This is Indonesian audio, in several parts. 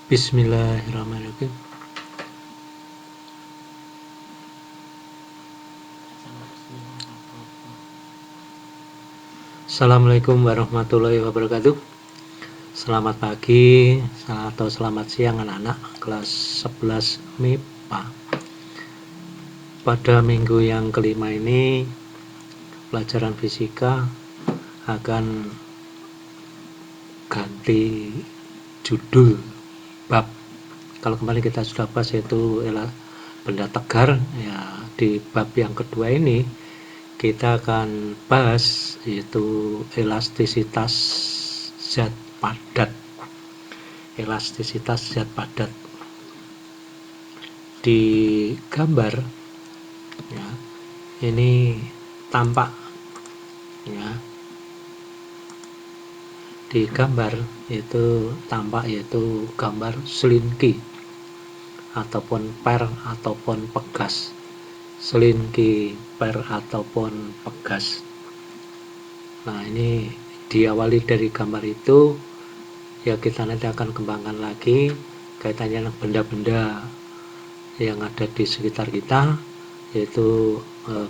Bismillahirrahmanirrahim. Assalamualaikum warahmatullahi wabarakatuh. Selamat pagi atau selamat siang anak-anak kelas 11 MIPA. Pada minggu yang kelima ini pelajaran fisika akan ganti judul bab. Kalau kemarin kita sudah bahas yaitu benda tegar, ya di bab yang kedua ini kita akan bahas yaitu elastisitas zat padat. Elastisitas zat padat. Di gambar ya, ini tampak ya. Di gambar itu tampak yaitu gambar selinki ataupun per ataupun pegas. Selinki, per ataupun pegas. Nah, ini diawali dari gambar itu ya, kita nanti akan kembangkan lagi kaitannya dengan benda-benda yang ada di sekitar kita, yaitu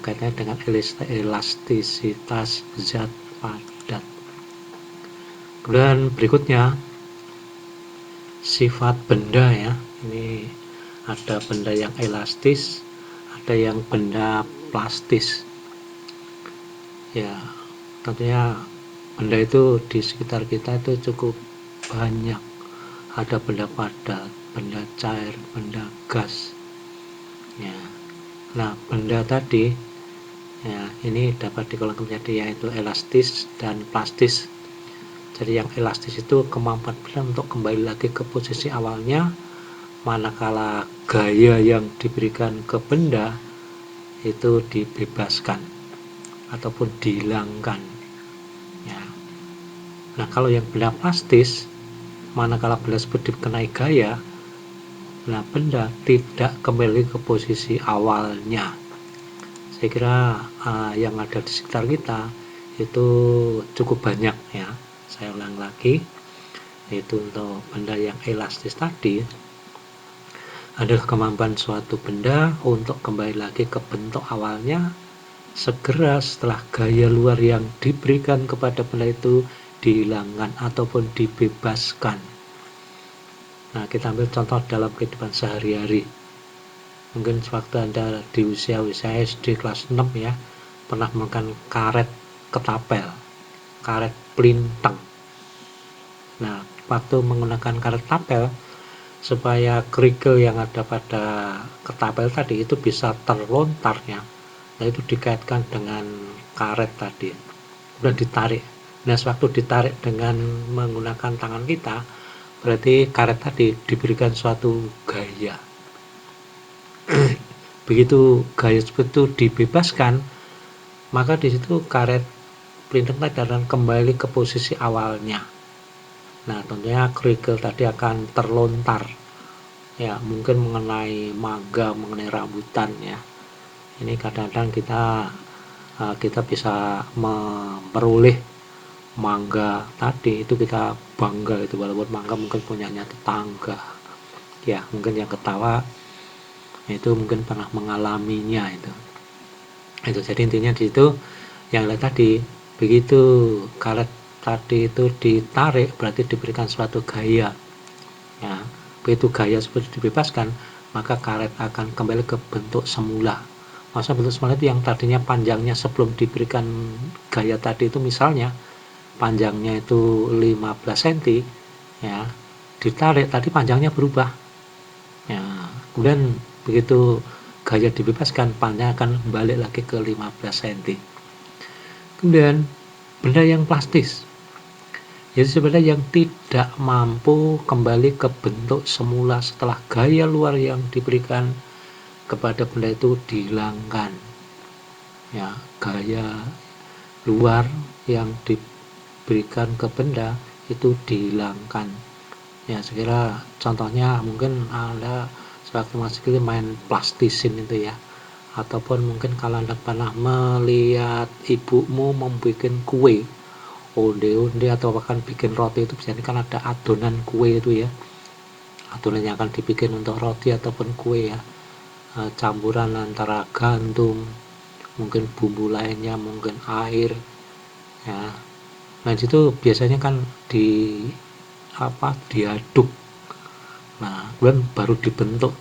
kaitannya dengan elastisitas zat padat. Kemudian berikutnya sifat benda ya. Ini ada benda yang elastis, ada yang benda plastis. Ya, tentunya benda itu di sekitar kita itu cukup banyak. Ada benda padat, benda cair, benda gas. Ya. Nah, benda tadi ya, ini dapat digolongkan menjadi yaitu elastis dan plastis. Jadi yang elastis itu kemampuan benda untuk kembali lagi ke posisi awalnya, manakala gaya yang diberikan ke benda itu dibebaskan ataupun dihilangkan ya. Nah, kalau yang benda plastis, manakala benda tersebut dikenai gaya, nah benda tidak kembali ke posisi awalnya. Saya kira yang ada di sekitar kita itu cukup banyak ya. Saya ulang lagi, yaitu untuk benda yang elastis tadi adalah kemampuan suatu benda untuk kembali lagi ke bentuk awalnya segera setelah gaya luar yang diberikan kepada benda itu dihilangkan ataupun dibebaskan. Nah, kita ambil contoh dalam kehidupan sehari-hari. Mungkin sewaktu Anda di usia SD kelas 6 ya, pernah memakan karet ketapel, karet pelintang. Nah, waktu menggunakan karet tapel, supaya kerikil yang ada pada ketapel tadi itu bisa terlontar ya, nah itu dikaitkan dengan karet tadi, kemudian ditarik. Nah, sewaktu ditarik dengan menggunakan tangan kita, berarti karet tadi diberikan suatu gaya. Begitu gaya seperti itu dibebaskan, maka di situ karet pelintang tadi akan kembali ke posisi awalnya. Nah, tentunya kerikil tadi akan terlontar ya, mungkin mengenai mangga, mengenai rambutan ya. Ini kadang-kadang kita bisa memperoleh mangga tadi itu, kita bangga itu, walaupun mangga mungkin punyanya tetangga ya, mungkin yang ketawa itu mungkin pernah mengalaminya itu. Jadi intinya di situ yang lain tadi, begitu karet tadi itu ditarik berarti diberikan suatu gaya ya. Begitu gaya seperti dibebaskan, maka karet akan kembali ke bentuk semula. Masa bentuk semula itu yang tadinya panjangnya sebelum diberikan gaya tadi itu, misalnya panjangnya itu 15 cm ya, ditarik tadi panjangnya berubah ya. Kemudian begitu gaya dibebaskan, panjang akan balik lagi ke 15 cm. Kemudian benda yang plastis, yaitu sebenarnya yang tidak mampu kembali ke bentuk semula setelah gaya luar yang diberikan kepada benda itu dihilangkan ya. Gaya luar yang diberikan ke benda itu dihilangkan ya. Saya kira contohnya mungkin Anda sewaktu masih kecil main plastisin itu ya, ataupun mungkin kalau Anda pernah melihat ibumu membuat kue, onde-onde atau bahkan bikin roti, itu biasanya kan ada adonan kue itu ya, adonan yang akan dibikin untuk roti ataupun kue ya, campuran antara gandum, mungkin bumbu lainnya, mungkin air ya. Nah itu biasanya kan diaduk, nah kemudian baru dibentuk.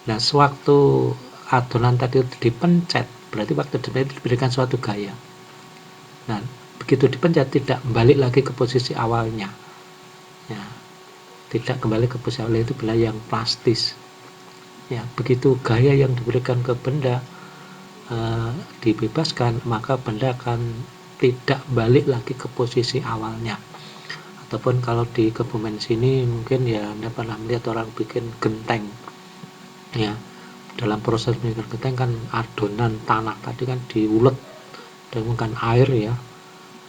Nah sewaktu adonan tadi itu dipencet, berarti waktu dipencet diberikan suatu gaya. Nah begitu dipencet tidak balik lagi ke posisi awalnya ya, tidak kembali ke posisi awalnya, itu benda yang plastis ya. Begitu gaya yang diberikan ke benda dibebaskan, maka benda akan tidak balik lagi ke posisi awalnya. Ataupun kalau di Kebumen sini mungkin ya Anda pernah melihat orang bikin genteng ya. Dalam proses bikin genteng kan adonan tanah tadi kan diulet dengan air ya.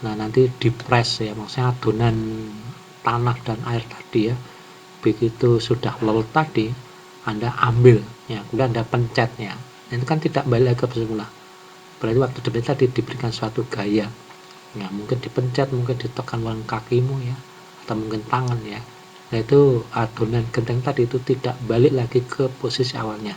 Nah nanti dipres ya, maksudnya adonan tanah dan air tadi ya, begitu sudah larut tadi Anda ambil ya, kemudian Anda pencet ya, itu kan tidak balik ke semula. Berarti waktu dipencet tadi diberikan suatu gaya ya, mungkin dipencet, mungkin ditekan dengan kakimu ya, atau mungkin tangan ya. Nah itu adonan genteng tadi itu tidak balik lagi ke posisi awalnya.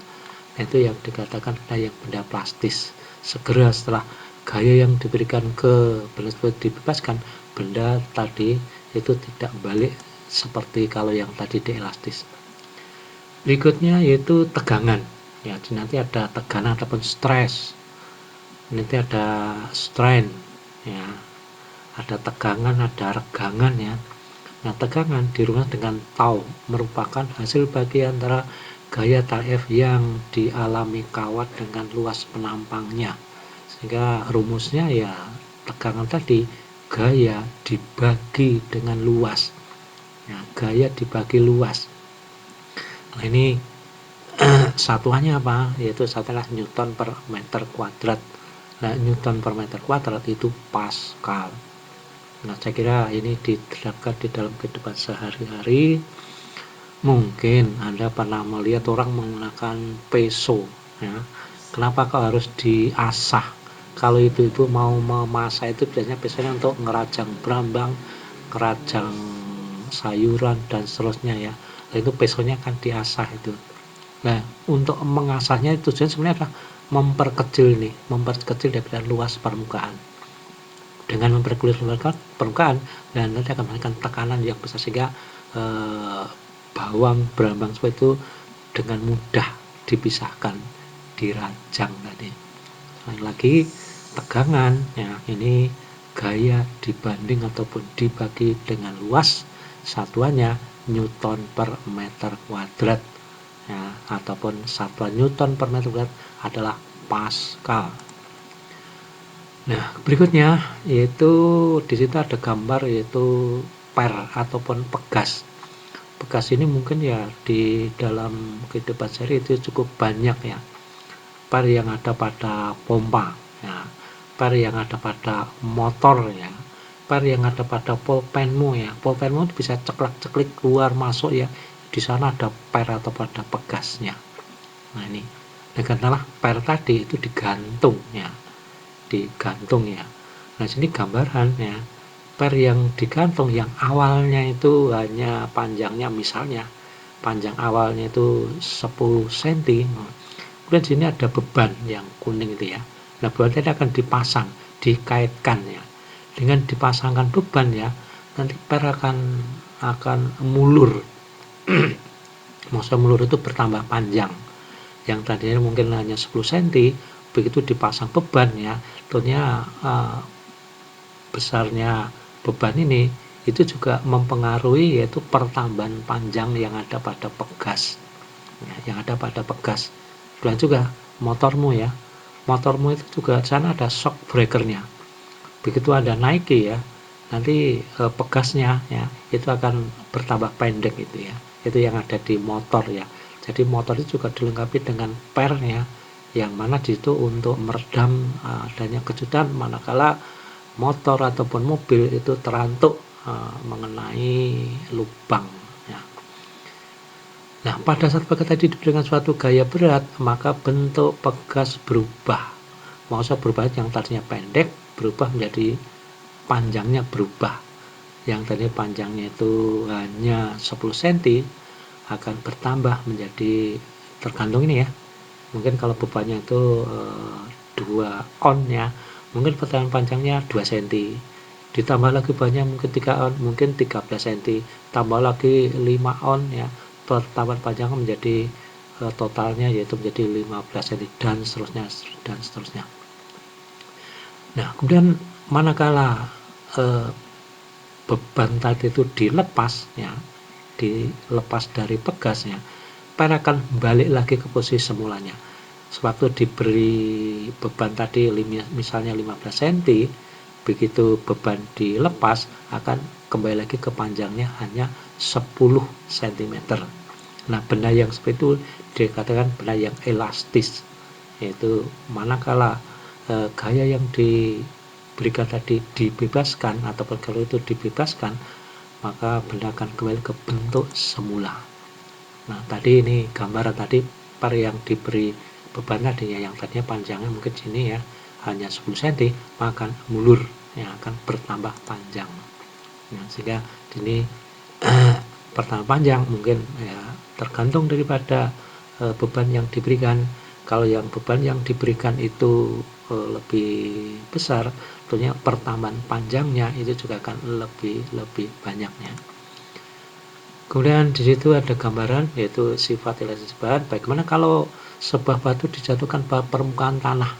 Nah, itu yang dikatakan yang benda plastis. Segera setelah gaya yang diberikan ke benda tersebut dibebaskan, benda tadi itu tidak balik seperti kalau yang tadi dielastis. Berikutnya yaitu tegangan ya, nanti ada tekanan ataupun stres, nanti ada strain ya, ada tegangan, ada regangan ya. Nah tegangan dirumuskan dengan tau, merupakan hasil bagi antara gaya TF yang dialami kawat dengan luas penampangnya. Sehingga rumusnya ya tegangan tadi gaya dibagi dengan luas ya, gaya dibagi luas. Nah ini satuannya apa? Yaitu satulah Newton per meter kuadrat. Nah Newton per meter kuadrat itu Pascal. Nah saya kira ini diterapkan di dalam kehidupan sehari-hari. Mungkin Anda pernah melihat orang menggunakan peso ya. Kenapa kok harus diasah? Kalau ibu-ibu mau memasak itu biasanya pesonya untuk ngerajang brambang, ngerajang sayuran dan seterusnya ya. Nah, itu pesonya kan diasah itu. Nah untuk mengasahnya itu sebenarnya adalah memperkecil daripada luas permukaan. Dengan memperkecil permukaan, dan nanti akan memberikan tekanan yang besar sehingga bawang brambang seperti itu dengan mudah dipisahkan, dirajang tadi. Selain lagi tegangan ya, ini gaya dibanding ataupun dibagi dengan luas, satuannya Newton per meter kuadrat ya, ataupun satuan Newton per meter kuadrat adalah Pascal. Nah berikutnya yaitu di situ ada gambar yaitu per ataupun pegas. Bekas ini mungkin ya di dalam kehidupan sehari itu cukup banyak ya. Per yang ada pada pompa ya, per yang ada pada motor ya, per yang ada pada pulpenmu ya. Pulpenmu bisa ceklek-ceklik keluar masuk ya, di sana ada per atau pada pegasnya. Nah ini, karena per tadi itu digantung ya, Nah sini gambaran ya, per yang digantung yang awalnya itu hanya panjangnya, misalnya panjang awalnya itu 10 cm, kemudian sini ada beban yang kuning itu ya. Nah beban tadi akan dipasang, dikaitkan ya. Dengan dipasangkan beban ya, nanti per akan mulur. Maksudnya mulur itu bertambah panjang. Yang tadinya mungkin hanya 10 cm, begitu dipasang beban ya, tentunya besarnya beban ini itu juga mempengaruhi yaitu pertambahan panjang yang ada pada pegas ya, yang ada pada pegas. Dan juga motormu itu juga sana ada shock breakernya. Begitu ada naiki ya, nanti pegasnya ya itu akan bertambah pendek itu ya, itu yang ada di motor ya. Jadi motor itu juga dilengkapi dengan pernya, yang mana itu untuk meredam adanya kejutan manakala motor ataupun mobil itu terantuk mengenai lubang ya. Nah pada saat pegas tadi diberikan suatu gaya berat, maka bentuk pegas berubah. Maksudnya berubah, yang tadinya pendek berubah menjadi panjangnya berubah. Yang tadinya panjangnya itu hanya 10 cm akan bertambah menjadi, tergantung ini ya, mungkin kalau bebannya itu 2 on ya, mungkin pertahanan panjangnya 2 cm, ditambah lagi bebannya mungkin 3 on, mungkin 13 cm, tambah lagi 5 on ya, pertahanan panjangnya menjadi totalnya yaitu menjadi 15 cm, dan seterusnya dan seterusnya. Nah, kemudian manakala beban tadi itu dilepas ya, dilepas dari pegasnya, per akan balik lagi ke posisi semulanya. Sewaktu diberi beban tadi misalnya 15 cm, begitu beban dilepas akan kembali lagi ke panjangnya hanya 10 cm. Nah, benda yang seperti itu dikatakan benda yang elastis, yaitu manakala gaya yang diberikan tadi dibebaskan ataupun kalau itu dibebaskan, maka benda akan kembali ke bentuk semula. Nah, tadi ini gambaran tadi per yang diberi beban tadinya, yang tadinya panjangnya mungkin sini ya hanya 10 cm, maka akan mulur yang akan bertambah panjang. Nah, sehingga ini bertambah panjang mungkin ya tergantung daripada beban yang diberikan. Kalau yang beban yang diberikan itu lebih besar, tentunya pertambahan panjangnya itu juga akan lebih banyaknya. Kemudian di situ ada gambaran yaitu sifat elastis bahan. Bagaimana kalau sebuah batu dijatuhkan pada permukaan tanah,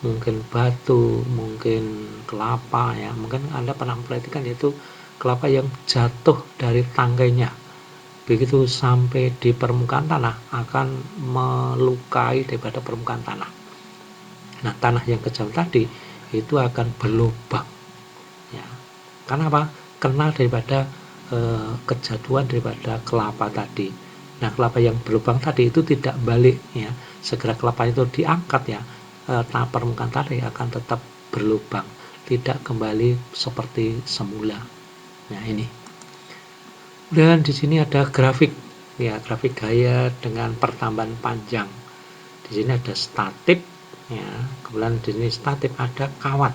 mungkin batu, mungkin kelapa ya, mungkin Anda pernah memperhatikan yaitu kelapa yang jatuh dari tanggainya, begitu sampai di permukaan tanah akan melukai daripada permukaan tanah. Nah, tanah yang kejam tadi itu akan berlubang ya. Karena apa? Kena daripada kejatuhan daripada kelapa tadi. Nah, kelapa yang berlubang tadi itu tidak balik ya. Segera kelapa itu diangkat ya, permukaan tadi akan tetap berlubang, tidak kembali seperti semula. Nah, ini. Dan di sini ada grafik ya, grafik gaya dengan pertambahan panjang. Di sini ada statif ya, kemudian di sini statif ada kawat.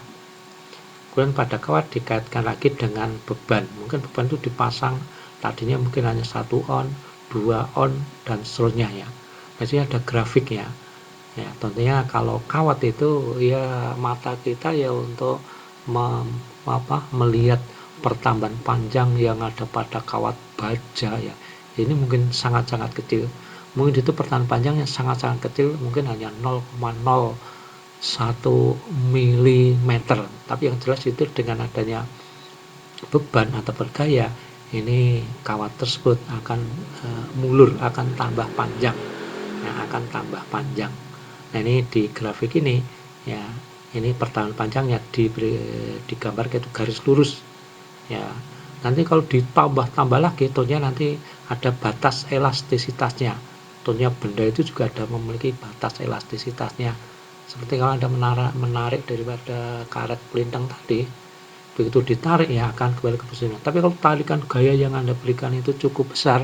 Kemudian pada kawat dikaitkan lagi dengan beban. Mungkin beban itu dipasang tadinya mungkin hanya 1 on, 2 on, dan seterusnya ya. Biasanya ada grafik ya. Ya, tentunya kalau kawat itu ya mata kita ya untuk melihat pertambahan panjang yang ada pada kawat baja ya. Ini mungkin sangat-sangat kecil. Mungkin itu pertahanan panjangnya sangat-sangat kecil, mungkin hanya 0,01 mm, tapi yang jelas itu dengan adanya beban atau gaya ini kawat tersebut akan mulur, akan tambah panjang ya, akan tambah panjang. Nah, ini di grafik ini ya, ini pertahanan panjangnya digambar itu garis lurus ya. Nanti kalau ditambah lagi tentunya nanti ada batas elastisitasnya. Tentunya benda itu juga ada memiliki batas elastisitasnya. Seperti kalau Anda menarik daripada karet pelintang tadi, begitu ditarik ya akan kembali ke posisinya. Tapi kalau tarikan gaya yang Anda berikan itu cukup besar,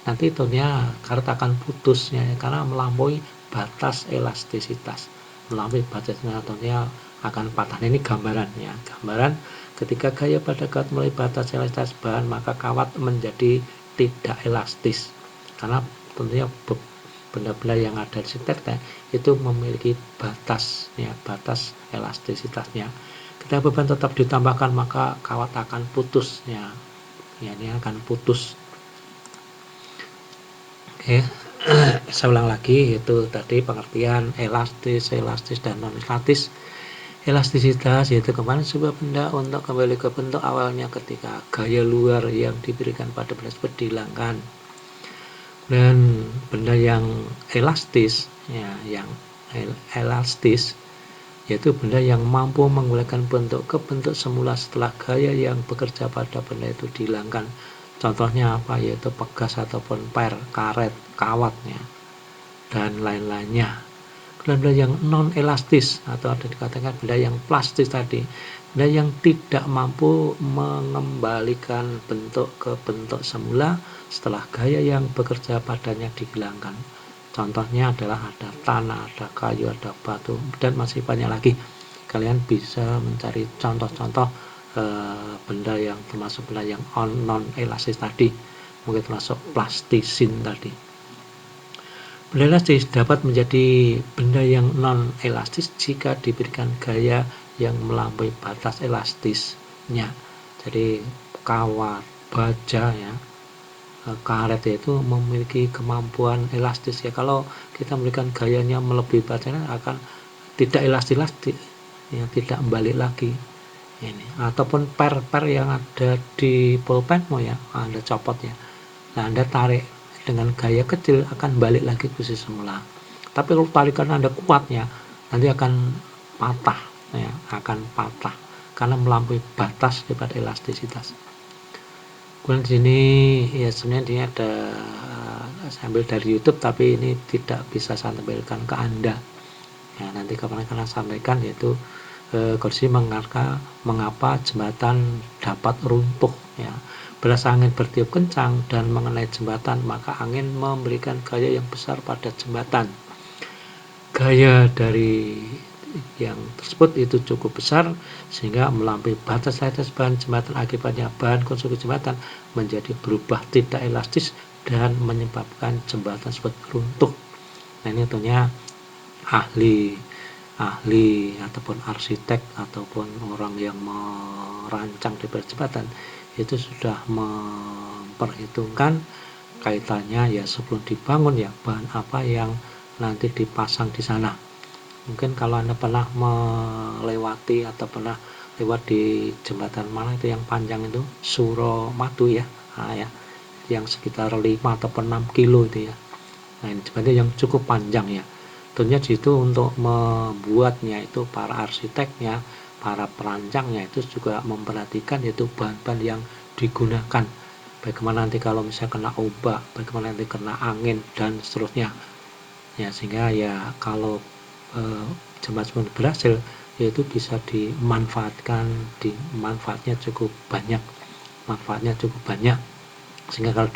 nanti tentunya karet akan putus ya, karena melampaui batas elastisitas. Melampaui batasnya tentunya akan patah. Ini gambaran ya, gambaran ketika gaya pada kawat mulai batas elastisitas bahan, maka kawat menjadi tidak elastis. Karena tentunya benda-benda yang ada di sekitar itu memiliki batas ya, batas elastisitasnya. Ketika beban tetap ditambahkan maka kawat akan putus ya. Ya, ini akan putus. Oke. Saya ulang lagi, yaitu tadi pengertian elastis, dan non elastis. Elastisitas yaitu kemarin sebuah benda untuk kembali ke bentuk awalnya ketika gaya luar yang diberikan pada benda tersebut dihilangkan. Dan benda yang elastis ya, yang elastis yaitu benda yang mampu mengembalikan bentuk ke bentuk semula setelah gaya yang bekerja pada benda itu dihilangkan. Contohnya apa? Yaitu pegas ataupun per, karet, kawatnya, dan lain-lainnya. Kemudian benda yang non elastis atau ada dikatakan benda yang plastis tadi, benda yang tidak mampu mengembalikan bentuk ke bentuk semula setelah gaya yang bekerja padanya dihilangkan. Contohnya adalah ada tanah, ada kayu, ada batu, dan masih banyak lagi. Kalian bisa mencari contoh-contoh benda yang termasuk benda yang non elastis tadi. mungkin termasuk plastisin tadi. Benda elastis dapat menjadi benda yang non-elastis jika diberikan gaya yang melampaui batas elastisnya. Jadi kawat, baja ya, karet itu memiliki kemampuan elastis ya. Kalau kita memberikan gayanya melebihi batasnya akan tidak elastis ya, tidak balik lagi ini. Ataupun per yang ada di pulpen ya, Anda copot ya, nah Anda tarik dengan gaya kecil akan balik lagi ke posisi semula. Tapi kalau tarikan Anda kuatnya, nanti akan patah ya, akan patah karena melampaui batas daripada elastisitas. Kemudian di sini ya sebenarnya ini ada saya ambil dari YouTube, tapi ini tidak bisa saya tampilkan ke Anda ya, nanti kapan-kapan saya sampaikan, yaitu kondisi mengapa jembatan dapat runtuh ya. Beras angin bertiup kencang dan mengenai jembatan, maka angin memberikan gaya yang besar pada jembatan. Gaya dari yang tersebut itu cukup besar sehingga melampaui batas bahan jembatan. Akibatnya bahan konstruksi jembatan menjadi berubah tidak elastis dan menyebabkan jembatan tersebut runtuh. Nah, ini tentunya ahli ataupun arsitek ataupun orang yang merancang di jembatan itu sudah memperhitungkan kaitannya ya sebelum dibangun ya, bahan apa yang nanti dipasang di sana. Mungkin kalau Anda pernah melewati atau pernah lewat di jembatan mana itu yang panjang itu, Suramadu ya, ya, yang sekitar 5 atau 6 kilo itu ya. Nah, ini jembatan yang cukup panjang ya. Tentunya di situ untuk membuatnya itu para arsiteknya, para perancangnya itu juga memperhatikan yaitu bahan-bahan yang digunakan. Bagaimana nanti kalau misalnya kena ombak, bagaimana nanti kena angin dan seterusnya. Ya, sehingga ya kalau jembatan berhasil yaitu bisa dimanfaatkan, manfaatnya cukup banyak. Sehingga kalau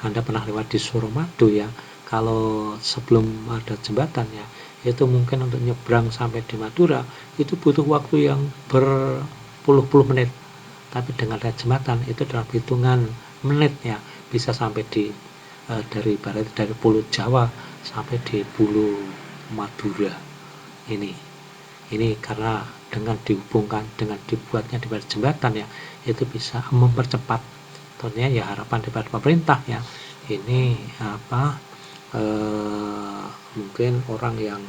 Anda pernah lewat di Suramadu ya, kalau sebelum ada jembatan ya, itu mungkin untuk nyebrang sampai di Madura itu butuh waktu yang berpuluh-puluh menit. Tapi dengan ada jembatan itu dalam hitungan menit ya, bisa sampai di dari Pulau Jawa sampai di Pulau Madura. Ini karena dengan dihubungkan dengan dibuatnya di jembatan ya, itu bisa mempercepat. Tentunya ya harapan daripada pemerintah ya, ini mungkin orang yang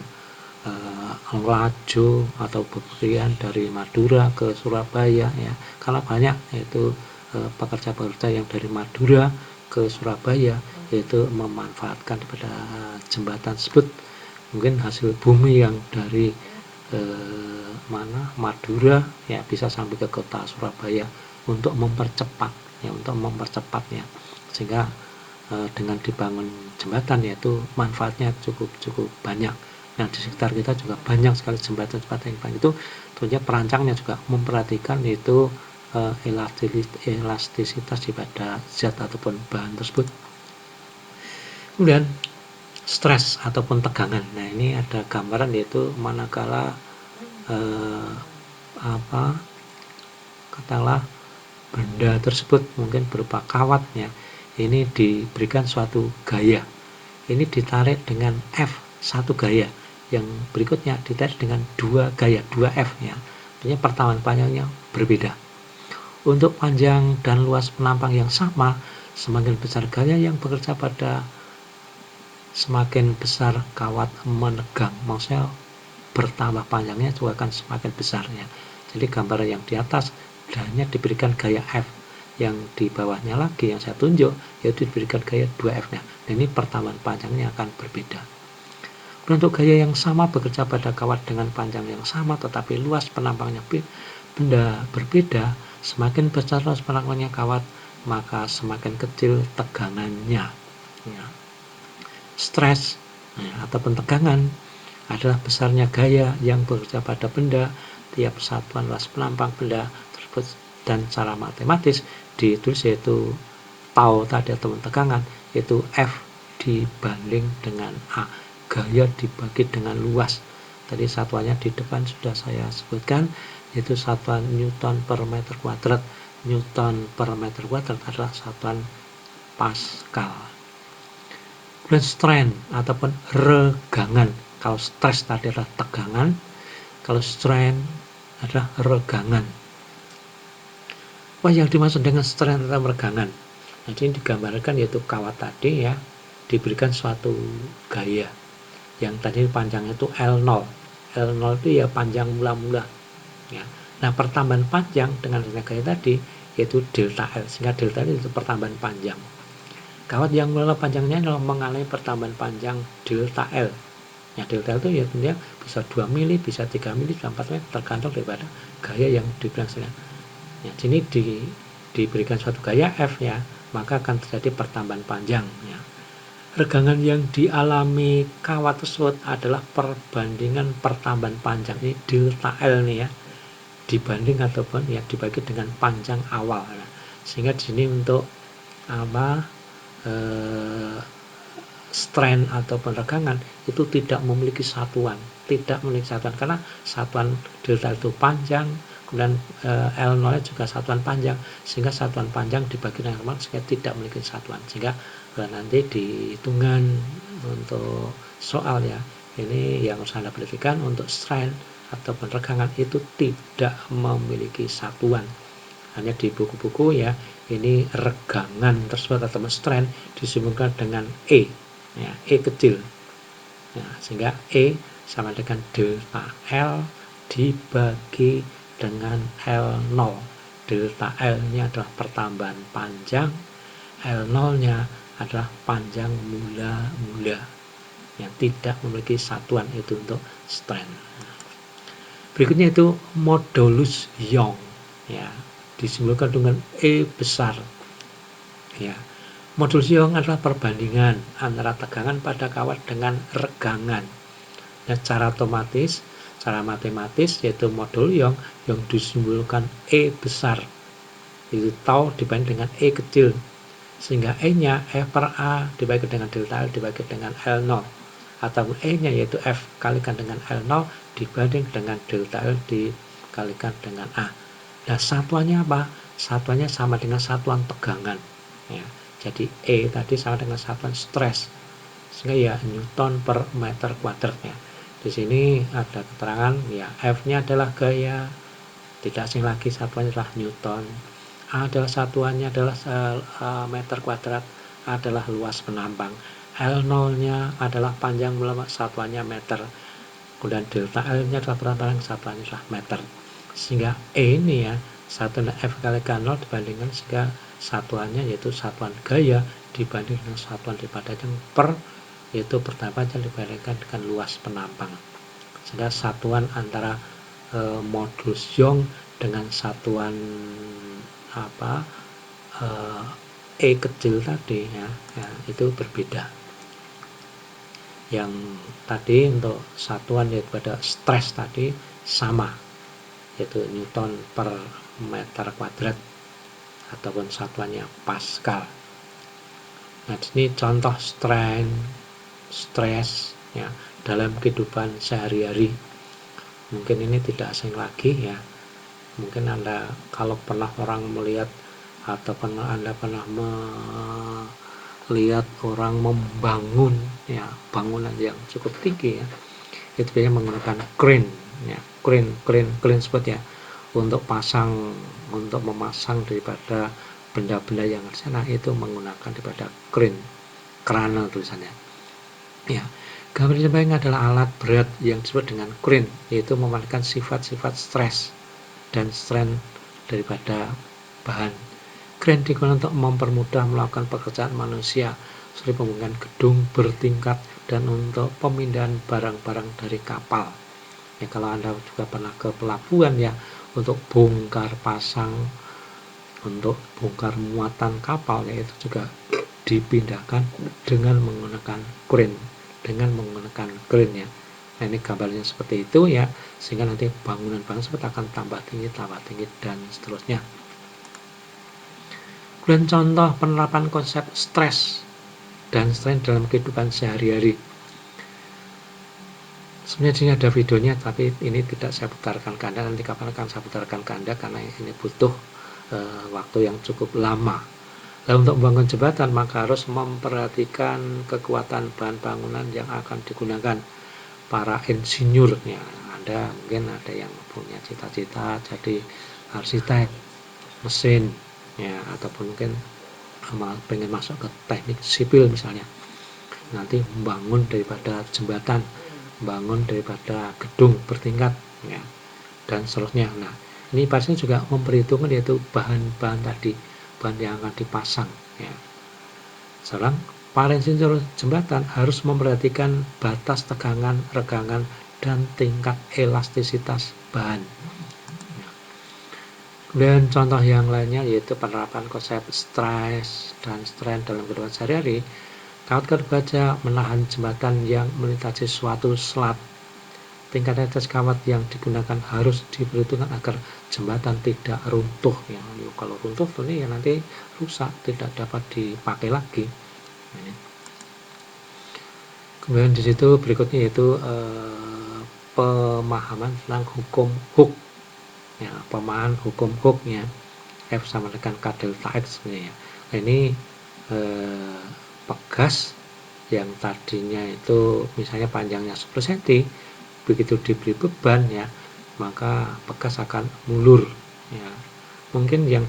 laju atau bepergian dari Madura ke Surabaya ya, karena banyak yaitu pekerja-pekerja yang dari Madura ke Surabaya yaitu memanfaatkan daripada jembatan tersebut. Mungkin hasil bumi yang dari Madura ya bisa sampai ke kota Surabaya untuk mempercepatnya, sehingga dengan dibangun jembatan yaitu manfaatnya cukup banyak. Nah, di sekitar kita juga banyak sekali jembatan-jembatan yang banyak itu. Tentunya perancangnya juga memperhatikan yaitu elastisitas daripada zat ataupun bahan tersebut. Kemudian stres ataupun tegangan. Nah, ini ada gambaran yaitu manakala katakanlah benda tersebut mungkin berupa kawatnya, ini diberikan suatu gaya, ini ditarik dengan F satu gaya, yang berikutnya ditarik dengan 2 gaya 2F ya. Artinya pertamaan panjangnya berbeda. Untuk panjang dan luas penampang yang sama, semakin besar gaya yang bekerja pada semakin besar kawat menegang, maksudnya bertambah panjangnya juga akan semakin besarnya. Jadi gambar yang di atas hanya diberikan gaya F, yang di bawahnya lagi yang saya tunjuk yaitu diberikan gaya 2F-nya. Dan ini pertambahan panjangnya akan berbeda. Untuk gaya yang sama bekerja pada kawat dengan panjang yang sama tetapi luas penampangnya benda berbeda, semakin besar luas penampangnya kawat maka semakin kecil tegangannya ya. Stres ataupun tegangan adalah besarnya gaya yang bekerja pada benda tiap satuan luas penampang benda tersebut, dan secara matematis ditulis yaitu tau tadi ataupun tegangan yaitu F dibanding dengan A, gaya dibagi dengan luas. Tadi satuannya di depan sudah saya sebutkan yaitu satuan Newton per meter kuadrat. Newton per meter kuadrat adalah satuan Pascal. Kemudian strain ataupun regangan. Kalau stres tadi adalah tegangan, kalau strain adalah regangan. Apa yang dimaksud dengan strain atau regangan? Jadi ini digambarkan yaitu kawat tadi ya, diberikan suatu gaya yang tadi panjangnya itu L0. L0 itu ya panjang mula-mula ya. Nah, pertambahan panjang dengan gaya tadi yaitu delta L, sehingga delta L itu pertambahan panjang. Kawat yang mula panjangnya adalah mengalami pertambahan panjang delta L. Ya, delta L itu ya tentunya bisa 2 mili, bisa 3 mili, bisa 4 mili, tergantung daripada gaya yang diberikan. Ya, sini diberikan suatu gaya F ya, maka akan terjadi pertambahan panjang ya. Regangan yang dialami kawat tersebut adalah perbandingan pertambahan panjang ini delta L nih ya, dibanding ataupun ya dibagi dengan panjang awal ya. Sehingga di sini untuk strain ataupun regangan itu tidak memiliki satuan, karena satuan delta itu panjang, kemudian L0 juga satuan panjang, sehingga satuan panjang dibagi dengan normal sehingga tidak memiliki satuan, sehingga nanti di hitungan untuk soal ya, ini yang harus Anda perhatikan untuk strain ataupun regangan itu tidak memiliki satuan. Hanya di buku-buku ya, ini regangan tersebut atau strain disebutkan dengan E ya, E kecil ya, sehingga E sama dengan delta L dibagi dengan L0. Delta L nya adalah pertambahan panjang, L0 nya adalah panjang mula-mula yang tidak memiliki satuan, itu untuk strain. Berikutnya itu modulus Young ya, disimbolkan dengan E besar ya. Modulus Young adalah perbandingan antara tegangan pada kawat dengan regangan. Nah, secara otomatis, secara matematis yaitu modul Young yang disimbolkan E besar itu tau dibanding dengan E kecil, sehingga E-nya F per A dibagi dengan delta L dibagi dengan L0, atau E-nya yaitu F kalikan dengan L0 dibanding dengan delta L dikalikan dengan A. Nah, satuannya apa? Satuannya sama dengan satuan tegangan ya. Jadi E tadi sama dengan satuan stres, sehingga ya Newton per meter kuadrat ya. Di sini ada keterangan ya, F-nya adalah gaya, tidak asing lagi satuannya adalah Newton. A adalah satuannya adalah meter kuadrat, A adalah luas penambang, L0-nya adalah panjang mula, satuannya meter, kemudian delta L-nya adalah perantara, satuannya adalah meter, sehingga E ini ya satuan F kalikan 0 dibandingkan sehingga satuannya yaitu satuan gaya dibanding dengan satuan daripada yang per, yaitu pertama dibandingkan dengan luas penambang, sehingga satuan antara modulus Young dengan satuan E kecil tadi ya, itu berbeda. Yang tadi untuk satuan yaitu pada stres tadi sama, yaitu Newton per meter kuadrat ataupun satuannya Pascal. Nah, ini contoh strain, stres ya dalam kehidupan sehari-hari. Mungkin ini tidak asing lagi ya. Mungkin Anda kalau pernah orang melihat ataupun Anda pernah melihat orang membangun ya bangunan yang cukup tinggi ya, itu biasanya menggunakan crane ya, crane seperti ya, untuk memasang daripada benda-benda yang di sana itu menggunakan daripada crane, krana tulisannya ya. Gambar di samping adalah alat berat yang disebut dengan crane, yaitu memiliki sifat-sifat stres dan strain daripada bahan. Crane digunakan untuk mempermudah melakukan pekerjaan manusia seperti pembangunan gedung bertingkat dan untuk pemindahan barang-barang dari kapal. Ya, kalau Anda juga pernah ke pelabuhan ya, untuk bongkar pasang, untuk bongkar muatan kapal ya, itu juga dipindahkan dengan menggunakan crane, ya. Nah, ini gambarnya seperti itu ya, sehingga nanti bangunan-bangunan seperti akan tambah tinggi dan seterusnya. Kemudian contoh penerapan konsep stres dan strain dalam kehidupan sehari-hari. Sebenarnya di sini ada videonya, tapi ini tidak saya putarkan ke Anda, nanti kapan akan saya putarkan ke Anda karena ini butuh waktu yang cukup lama. Nah, untuk membangun jembatan maka harus memperhatikan kekuatan bahan bangunan yang akan digunakan. Para insinyurnya, mungkin ada yang punya cita-cita jadi arsitek, mesin, ya, ataupun mungkin pengen masuk ke teknik sipil misalnya. Nanti membangun daripada jembatan, membangun daripada gedung bertingkat, ya, dan seterusnya. Nah, ini pastinya juga memperhitungkan yaitu bahan-bahan tadi, bahan yang akan dipasang, ya. Sekarang para insinyur jembatan harus memperhatikan batas tegangan, regangan, dan tingkat elastisitas bahan. Kemudian contoh yang lainnya yaitu penerapan konsep stress dan strain dalam kehidupan sehari-hari. Kawat baja menahan jembatan yang melintasi suatu selat. Tingkat atas kawat yang digunakan harus diperhitungkan agar jembatan tidak runtuh. Ya, kalau runtuh ini ya nanti rusak, tidak dapat dipakai lagi. Kemudian di situ berikutnya yaitu pemahaman tentang hukum Hooke. Ya, pemahaman hukum Hooke-nya F sama dengan K delta X sebenarnya. Nah, ini pegas yang tadinya itu misalnya panjangnya 10 cm, begitu diberi beban ya, maka pegas akan mulur ya. Mungkin yang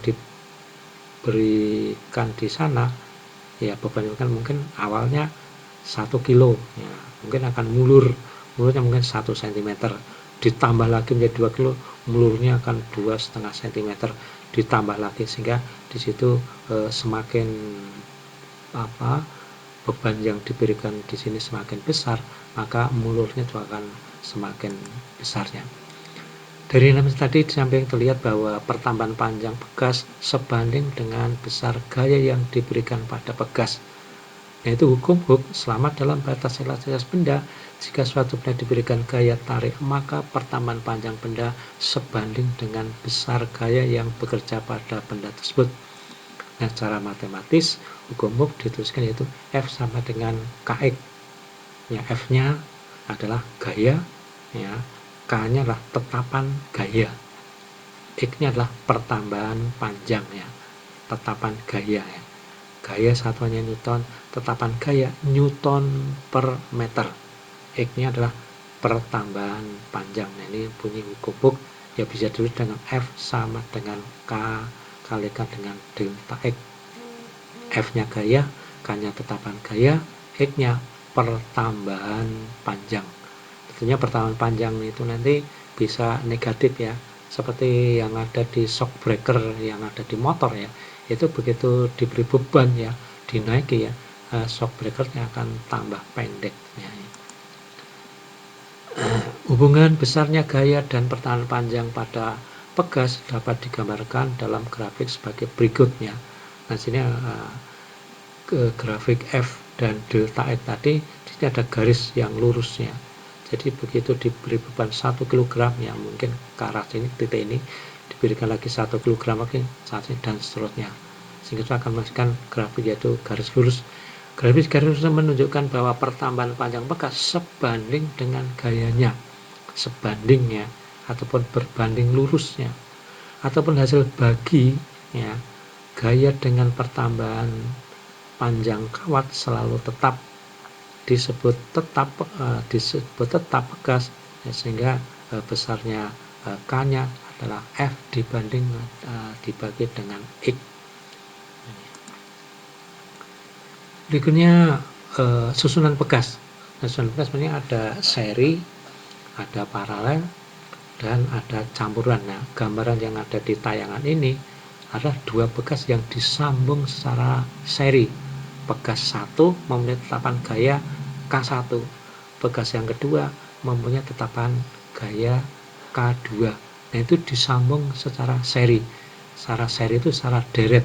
diberikan di sana ya beban kan mungkin awalnya 1 kilo ya, mungkin akan mulurnya mungkin 1 cm, ditambah lagi menjadi 2 kilo, mulurnya akan 2,5 cm, ditambah lagi sehingga di situ semakin beban yang diberikan di sini semakin besar, maka mulurnya juga akan semakin besarnya. Dari analisis tadi di samping terlihat bahwa pertambahan panjang pegas sebanding dengan besar gaya yang diberikan pada pegas. Yaitu hukum Hooke, selama dalam batas elastisitas benda, jika suatu benda diberikan gaya tarik, maka pertambahan panjang benda sebanding dengan besar gaya yang bekerja pada benda tersebut. Nah, secara matematis, hukum Hooke dituliskan yaitu F sama dengan Kx. Ya, F-nya adalah gaya, ya, K-nya adalah tetapan gaya, X-nya adalah pertambahan panjang, ya, tetapan gaya, ya. Gaya satuannya Newton, tetapan gaya Newton per meter. X-nya adalah pertambahan panjang. Nah, ini bunyi hukum Hooke ya, bisa ditulis dengan F sama dengan K kalikan dengan delta X. F-nya gaya, K-nya tetapan gaya, X-nya pertambahan panjang. Tentunya pertambahan panjang itu nanti bisa negatif ya, seperti yang ada di shock breaker yang ada di motor ya. Itu begitu diberi beban ya, dinaiki ya, shock breakernya akan tambah pendek ya. Hubungan besarnya gaya dan pertahanan panjang pada pegas dapat digambarkan dalam grafik sebagai berikutnya. Nah, sini grafik F dan delta X tadi, di sini ada garis yang lurusnya. Jadi begitu diberi beban 1 kg yang mungkin ke arah sini, titik ini diberikan lagi 1 kg lagi, dan seterusnya. Sehingga itu akan menghasilkan grafik yaitu garis lurus. Garis lurus menunjukkan bahwa pertambahan panjang pegas sebanding dengan gayanya, sebandingnya ataupun berbanding lurusnya, ataupun hasil bagi ya, gaya dengan pertambahan panjang kawat selalu tetap disebut tetap pegas ya, sehingga besarnya K-nya adalah F dibanding dibagi dengan X. Berikutnya susunan pegas. Nah, susunan pegas sebenarnya ada seri, ada paralel, dan ada campuran. Nah, gambaran yang ada di tayangan ini adalah dua pegas yang disambung secara seri. Pegas 1 mempunyai tetapan gaya K1, pegas yang kedua mempunyai tetapan gaya K2. Nah, itu disambung secara seri. Secara seri itu secara deret.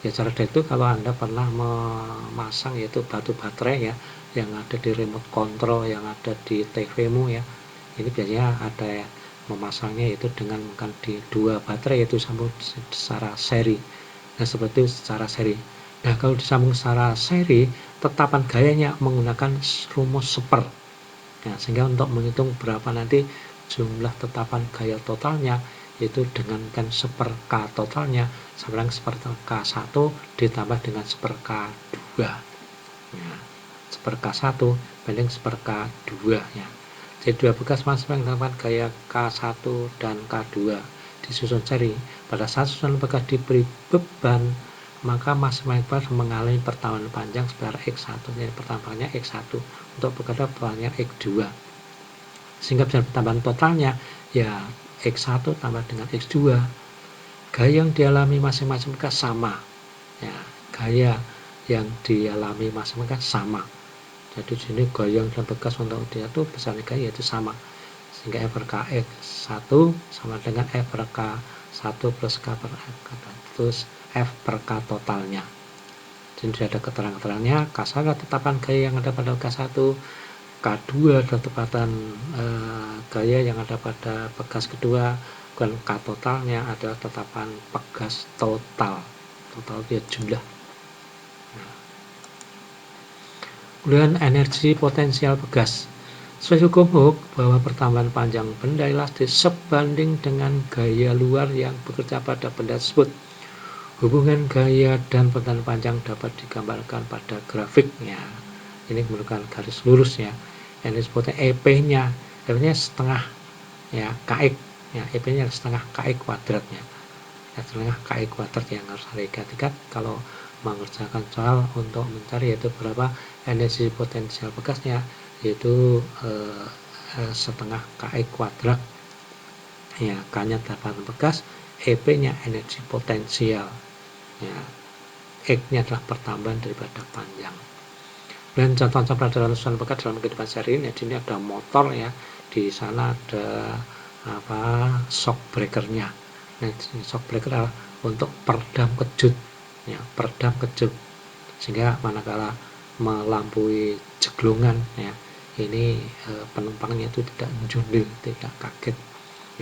Ya, secara deret itu kalau Anda pernah memasang yaitu batu baterai ya, yang ada di remote control, yang ada di TV-mu ya. Ini biasanya ada memasangnya yaitu dengan menggunakan di 2 baterai, yaitu sambung secara seri. Nah, seperti itu secara seri. Nah, kalau disambung secara seri, tetapan gayanya menggunakan rumus seper. Nah, sehingga untuk menghitung berapa nanti jumlah tetapan gaya totalnya, itu dengan kan 1/K totalnya sama dengan 1/K1 ditambah dengan 1/K2 ya. 1/K1 banding 1/K2 ya. Jadi dua bekas masing-masing dengan gaya K1 dan K2 disusun seri. Pada saat susunan bekas diberi beban, maka masing-masing bekas mengalami pertambahan panjang sebesar X1. Jadi pertambahannya X1 untuk bekas panjang X2. Sehingga bisa pertambahan totalnya ya X1 tambah dengan X2. Gaya yang dialami masing-masing bekas sama. Ya, gaya yang dialami masing-masing bekas sama. Jadi di sini gaya yang dalam bekas untuk dia itu besarnya gaya yaitu sama. Sehingga F per K X1 sama dengan F per K1 plus K per F terus F per K totalnya. Jadi tidak ada keterangan-keterangannya. K1 tetapan gaya yang ada pada K1, K2 adalah tepatan gaya yang ada pada bekas kedua, dan K totalnya adalah tetapan bekas total dia jumlah. Kemudian energi potensial bekas. Sesuai hukum Hooke bahwa pertambahan panjang benda elastis sebanding dengan gaya luar yang bekerja pada benda tersebut. Hubungan gaya dan pertambahan panjang dapat digambarkan pada grafiknya. Ini menggunakan garis lurus ya. Energi potensial EP-nya setengah ya KX ya, EP-nya setengah KX kuadratnya. Ya, setengah KX kuadrat yang harus diingat kalau mengerjakan soal untuk mencari yaitu berapa energi potensial bekasnya, yaitu setengah KX kuadrat ya, K-nya tepatan bekas, EP-nya energi potensial ya, X-nya adalah pertambahan daripada panjang. Dan contoh-contoh dalam susunan bekas dalam kehidupan sehari-hari, di sini ada motor ya, di sana ada shock breakernya. Nah, shock breaker adalah untuk peredam kejut ya, peredam kejut sehingga manakala melampaui jeglongan ya, ini penumpangnya itu tidak menjundil, tidak kaget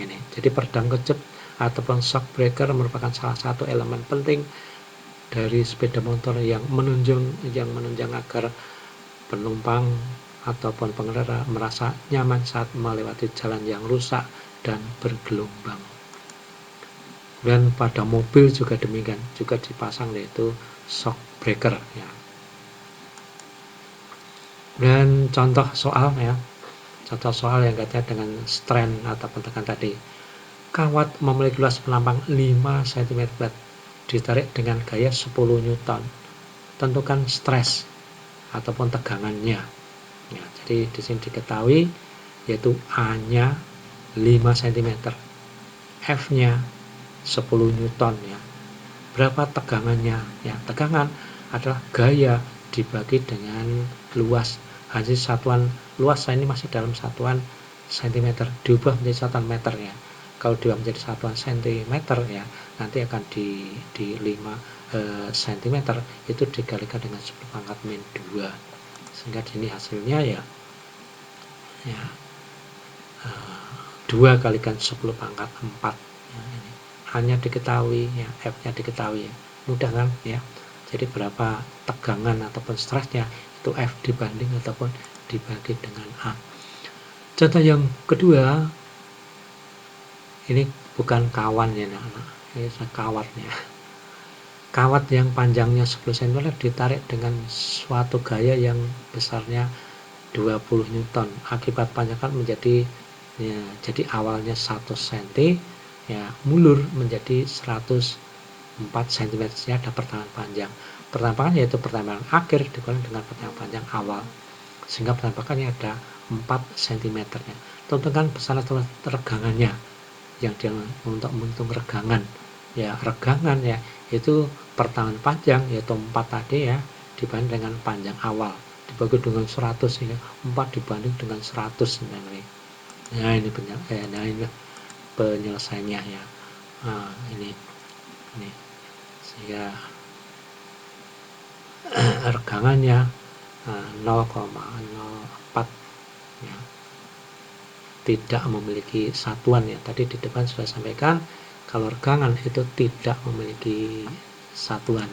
ini. Jadi peredam kejut ataupun shock breaker merupakan salah satu elemen penting dari sepeda motor yang menunjang agar penumpang ataupun pengendara merasa nyaman saat melewati jalan yang rusak dan bergelombang. Dan pada mobil juga demikian, juga dipasang yaitu shock breaker ya. Dan contoh soal ya, contoh soal yang kaitannya dengan strain ataupun tekan tadi. Kawat memiliki luas penampang 5 cm, ditarik dengan gaya 10 Newton. Tentukan stres ataupun tegangannya. Ya, jadi di sini diketahui yaitu A-nya 5 cm, F-nya 10 Newton ya. Berapa tegangannya? Ya, tegangan adalah gaya dibagi dengan luas. Hasil satuan luas ini masih dalam satuan cm, diubah menjadi satuan meter ya. Kalau diubah menjadi satuan cm ya, nanti akan di 5 cm itu dikalikan dengan 10 pangkat min 2. Sehingga ini hasilnya ya 2 kalikan 10 pangkat 4 ya, ini A-nya diketahui ya, F-nya diketahui ya. Mudah kan ya. Jadi berapa tegangan ataupun stresnya itu F dibanding ataupun dibagi dengan A. Contoh yang kedua, ini bukan kawan ya anak-anak, ini kawatnya. Kawat yang panjangnya 10 cm ditarik dengan suatu gaya yang besarnya 20 Newton. Akibat panjangkan menjadi ya, jadi awalnya 1 cm ya, mulur menjadi 104 cm. Ada pertambahan panjang. Pertambahan yaitu pertambahan akhir dikurangi dengan pertambahan panjang awal. Sehingga pertambahannya ada 4 cm nya. Tentukan besaran regangannya yang dia untuk menghitung regangan. Ya, regangan ya itu pertambahan panjang yaitu 4 tadi ya dibanding dengan panjang awal dibagi dengan 100 ya, 4 dibanding dengan 100 ini. Nah, ini penyelesaiannya ya. Nah, ini sehingga regangannya 0,04 ya. Tidak memiliki satuan ya. Tadi di depan sudah sampaikan kalau regangan itu tidak memiliki satuan.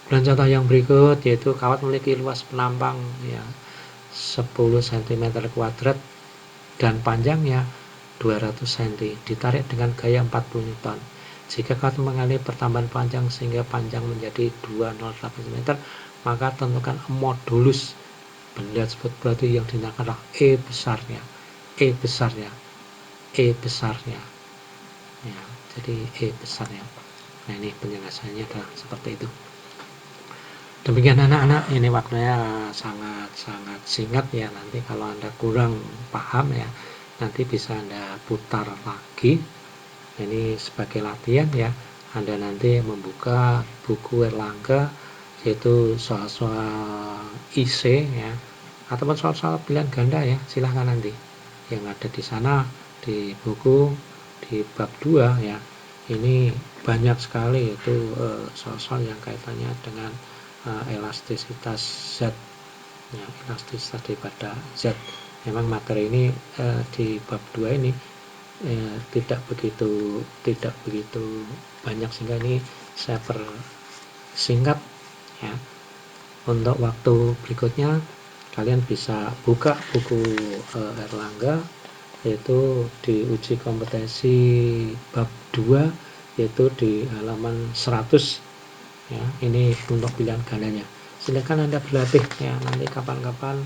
Dan contoh yang berikut yaitu kawat memiliki luas penampang ya 10 cm kuadrat dan panjangnya 200 cm, ditarik dengan gaya 40 Newton. Jika kartu mengalami pertambahan panjang sehingga panjang menjadi 208 cm, maka tentukan modulus benda tersebut. Berarti yang digunakan adalah E besarnya, E besarnya, E besarnya. Ya, jadi E besarnya. Nah, ini penjelasannya adalah seperti itu. Demikian anak-anak, ini waktunya sangat singkat ya. Nanti kalau Anda kurang paham ya, nanti bisa Anda putar lagi. Ini sebagai latihan ya. Anda nanti membuka buku Erlangga, yaitu soal-soal IC ya, ataupun soal-soal pilihan ganda ya. Silahkan nanti yang ada di sana di buku di bab 2 ya. Ini banyak sekali itu soal-soal yang kaitannya dengan elastisitas Z ya, elastisitas daripada Z. Memang materi ini di bab 2 ini tidak begitu banyak, sehingga ini saya persingkat ya. Untuk waktu berikutnya kalian bisa buka buku Erlangga, yaitu di uji kompetensi bab 2, yaitu di halaman 100 ya. Ini untuk pilihan gandanya. Silakan Anda berlatih ya, nanti kapan-kapan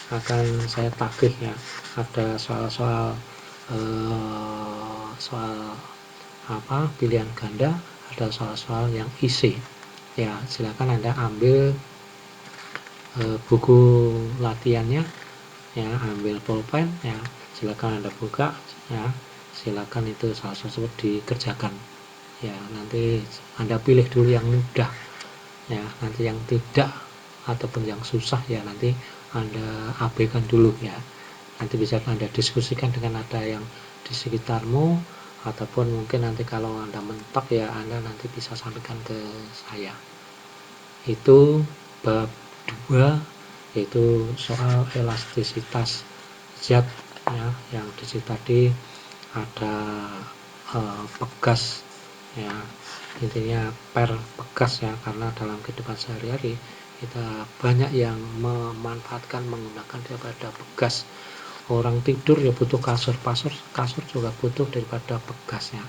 akan saya tagih ya. Ada soal-soal pilihan ganda, ada soal-soal yang isi ya. Silakan Anda ambil buku latihannya ya, ambil pulpen ya, silakan Anda buka ya, silakan itu soal tersebut dikerjakan ya. Nanti Anda pilih dulu yang mudah ya, nanti yang tidak ataupun yang susah ya nanti Anda abaikan dulu ya. Nanti bisa Anda diskusikan dengan ada yang di sekitarmu, ataupun mungkin nanti kalau Anda mentok ya Anda nanti bisa sampaikan ke saya. Itu bab 2, yaitu soal elastisitas Z ya. Yang di situ tadi ada pegas ya, intinya per pegas ya, karena dalam kehidupan sehari-hari kita banyak yang memanfaatkan menggunakan daripada pegas. Orang tidur ya butuh kasur juga butuh daripada pegasnya.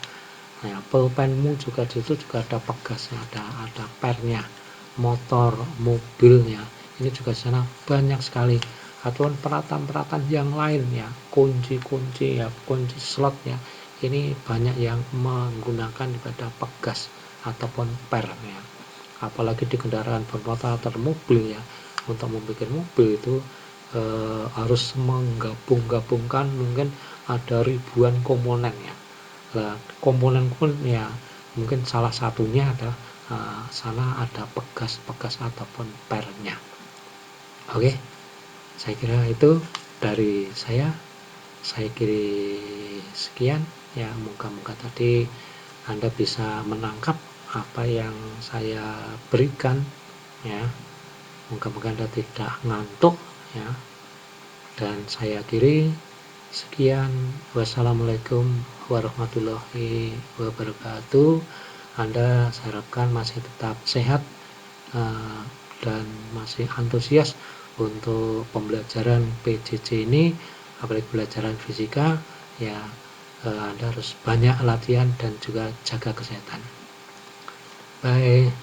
Nah, pulpenmu juga itu juga ada pegasnya, ada pernya. Motor, mobilnya, ini juga di sana banyak sekali. Ataupun peralatan-peralatan yang lain ya, kunci-kunci ya, kunci slot ya, ini banyak yang menggunakan daripada pegas ataupun per ya. Apalagi di kendaraan bermotor atau mobil ya, untuk membuat mobil itu harus menggabungkan mungkin ada ribuan komponen ya. Nah, komponen pun ya mungkin salah satunya ada sana ada pegas ataupun pernya. Oke, saya kira itu dari saya kira sekian ya. Moga-moga tadi Anda bisa menangkap apa yang saya berikan ya. Moga-moga Anda tidak ngantuk ya. Dan saya akhiri sekian. Wassalamualaikum warahmatullahi wabarakatuh. Anda saya harapkan masih tetap sehat dan masih antusias untuk pembelajaran PJJ ini, apalagi pelajaran fisika ya. Anda harus banyak latihan dan juga jaga kesehatan. Bye.